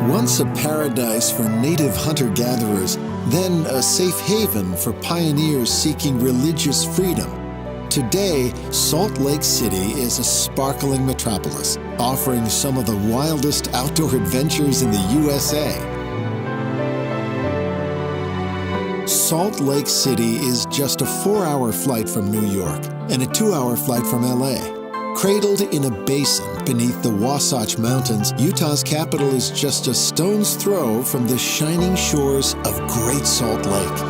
Once a paradise for native hunter-gatherers, then a safe haven for pioneers seeking religious freedom, today Salt Lake City is a sparkling metropolis, offering some of the wildest outdoor adventures in the USA. Salt Lake City is just a 4-hour flight from New York and a 2-hour flight from LA. Cradled in a basin beneath the Wasatch Mountains, Utah's capital is just a stone's throw from the shining shores of Great Salt Lake.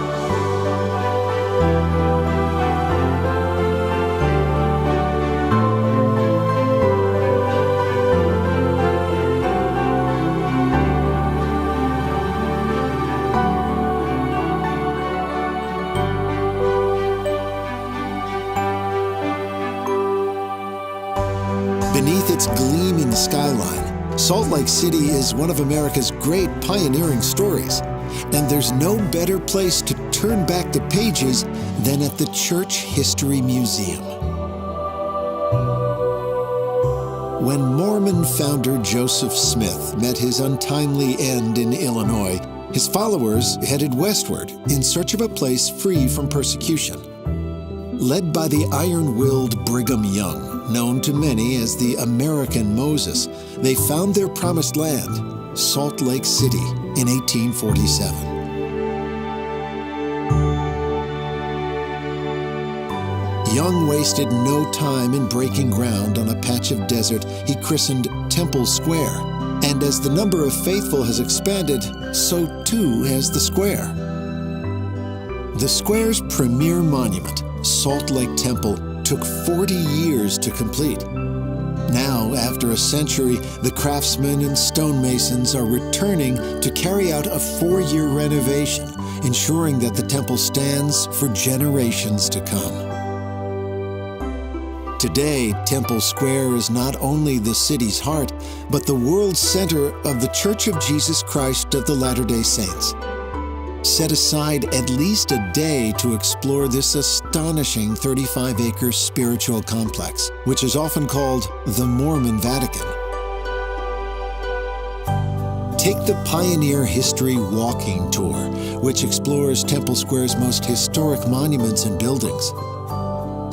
Beneath its gleaming skyline, Salt Lake City is one of America's great pioneering stories, and there's no better place to turn back the pages than at the Church History Museum. When Mormon founder Joseph Smith met his untimely end in Illinois, his followers headed westward in search of a place free from persecution. Led by the iron-willed Brigham Young, known to many as the American Moses, they found their promised land, Salt Lake City, in 1847. Young wasted no time in breaking ground on a patch of desert he christened Temple Square, and as the number of faithful has expanded, so too has the square. The square's premier monument, Salt Lake Temple, took 40 years to complete. Now, after a century, the craftsmen and stonemasons are returning to carry out a 4-year renovation, ensuring that the temple stands for generations to come. Today, Temple Square is not only the city's heart, but the world center of the Church of Jesus Christ of the Latter-day Saints. Set aside at least a day to explore this astonishing 35-acre spiritual complex, which is often called the Mormon Vatican. Take the Pioneer History Walking Tour, which explores Temple Square's most historic monuments and buildings.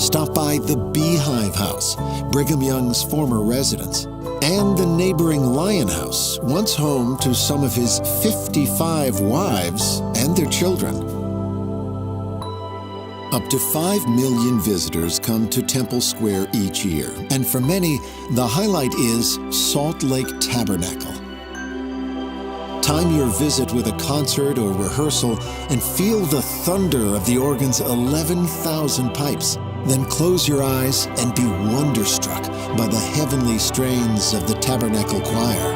Stop by the Beehive House, Brigham Young's former residence, and the neighboring Lion House, once home to some of his 55 wives and their children. Up to 5 million visitors come to Temple Square each year, and for many, the highlight is Salt Lake Tabernacle. Time your visit with a concert or rehearsal and feel the thunder of the organ's 11,000 pipes. Then close your eyes and be wonderstruck by the heavenly strains of the Tabernacle Choir.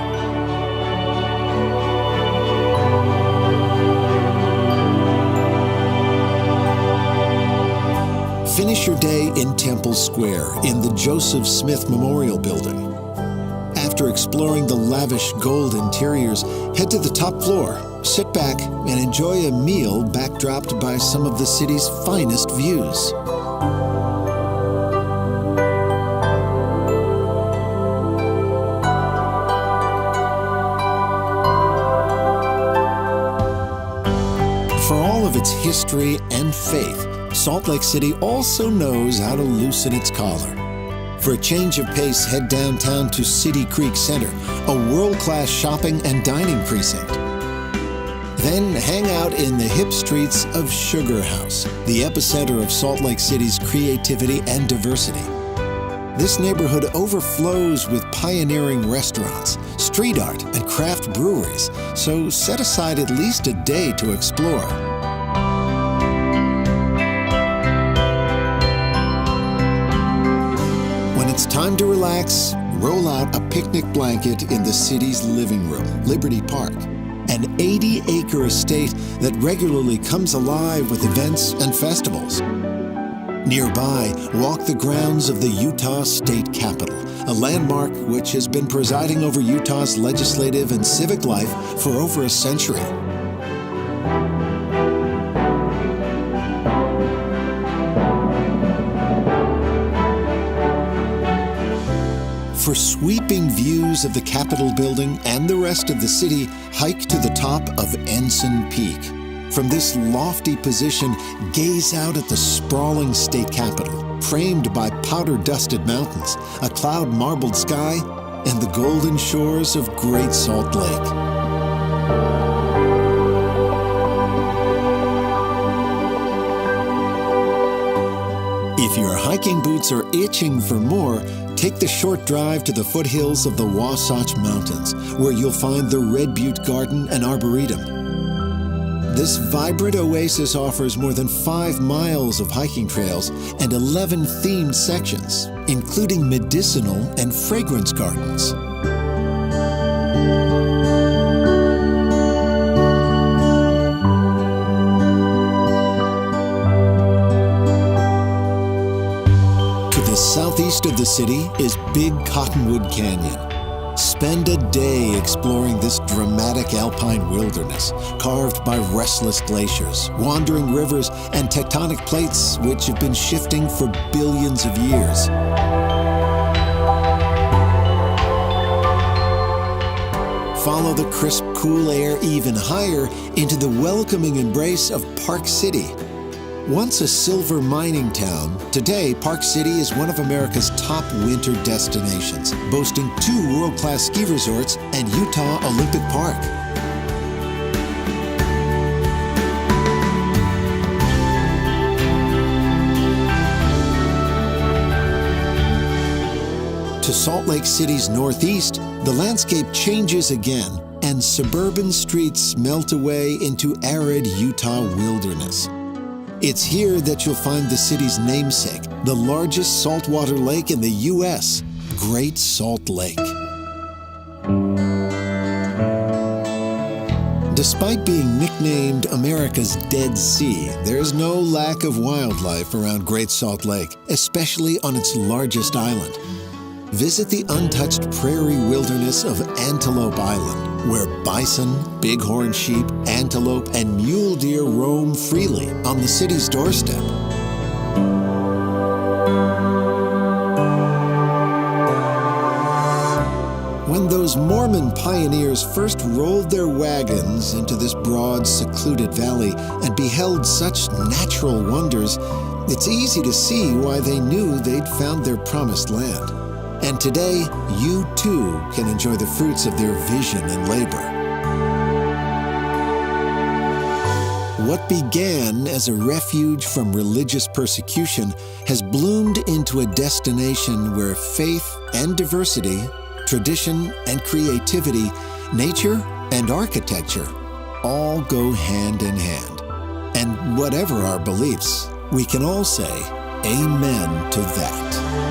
Finish your day in Temple Square in the Joseph Smith Memorial Building. After exploring the lavish gold interiors, head to the top floor, sit back, and enjoy a meal backdropped by some of the city's finest views. For all of its history and faith, Salt Lake City also knows how to loosen its collar. For a change of pace, head downtown to City Creek Center, a world-class shopping and dining precinct. Then hang out in the hip streets of Sugar House, the epicenter of Salt Lake City's creativity and diversity. This neighborhood overflows with pioneering restaurants, street art, and craft breweries, so set aside at least a day to explore. When it's time to relax, roll out a picnic blanket in the city's living room, Liberty Park, an 80-acre estate that regularly comes alive with events and festivals. Nearby, walk the grounds of the Utah State Capitol, a landmark which has been presiding over Utah's legislative and civic life for over a century. For sweeping views of the Capitol building and the rest of the city, hike to the top of Ensign Peak. From this lofty position, gaze out at the sprawling state capitol, framed by powder-dusted mountains, a cloud-marbled sky, and the golden shores of Great Salt Lake. If your hiking boots are itching for more, take the short drive to the foothills of the Wasatch Mountains, where you'll find the Red Butte Garden and Arboretum. This vibrant oasis offers more than 5 miles of hiking trails and 11 themed sections, including medicinal and fragrance gardens. Southeast of the city is Big Cottonwood Canyon. Spend a day exploring this dramatic alpine wilderness, carved by restless glaciers, wandering rivers, and tectonic plates which have been shifting for billions of years. Follow the crisp, cool air even higher into the welcoming embrace of Park City. Once a silver mining town, today Park City is one of America's top winter destinations, boasting 2 world-class ski resorts and Utah Olympic Park. To Salt Lake City's northeast, the landscape changes again, and suburban streets melt away into arid Utah wilderness. It's here that you'll find the city's namesake, the largest saltwater lake in the U.S., Great Salt Lake. Despite being nicknamed America's Dead Sea, there's no lack of wildlife around Great Salt Lake, especially on its largest island. Visit the untouched prairie wilderness of Antelope Island, where bison, bighorn sheep, antelope, and mule deer roam freely on the city's doorstep. When those Mormon pioneers first rolled their wagons into this broad, secluded valley and beheld such natural wonders, it's easy to see why they knew they'd found their promised land. And today, you too can enjoy the fruits of their vision and labor. What began as a refuge from religious persecution has bloomed into a destination where faith and diversity, tradition and creativity, nature and architecture all go hand in hand. And whatever our beliefs, we can all say amen to that.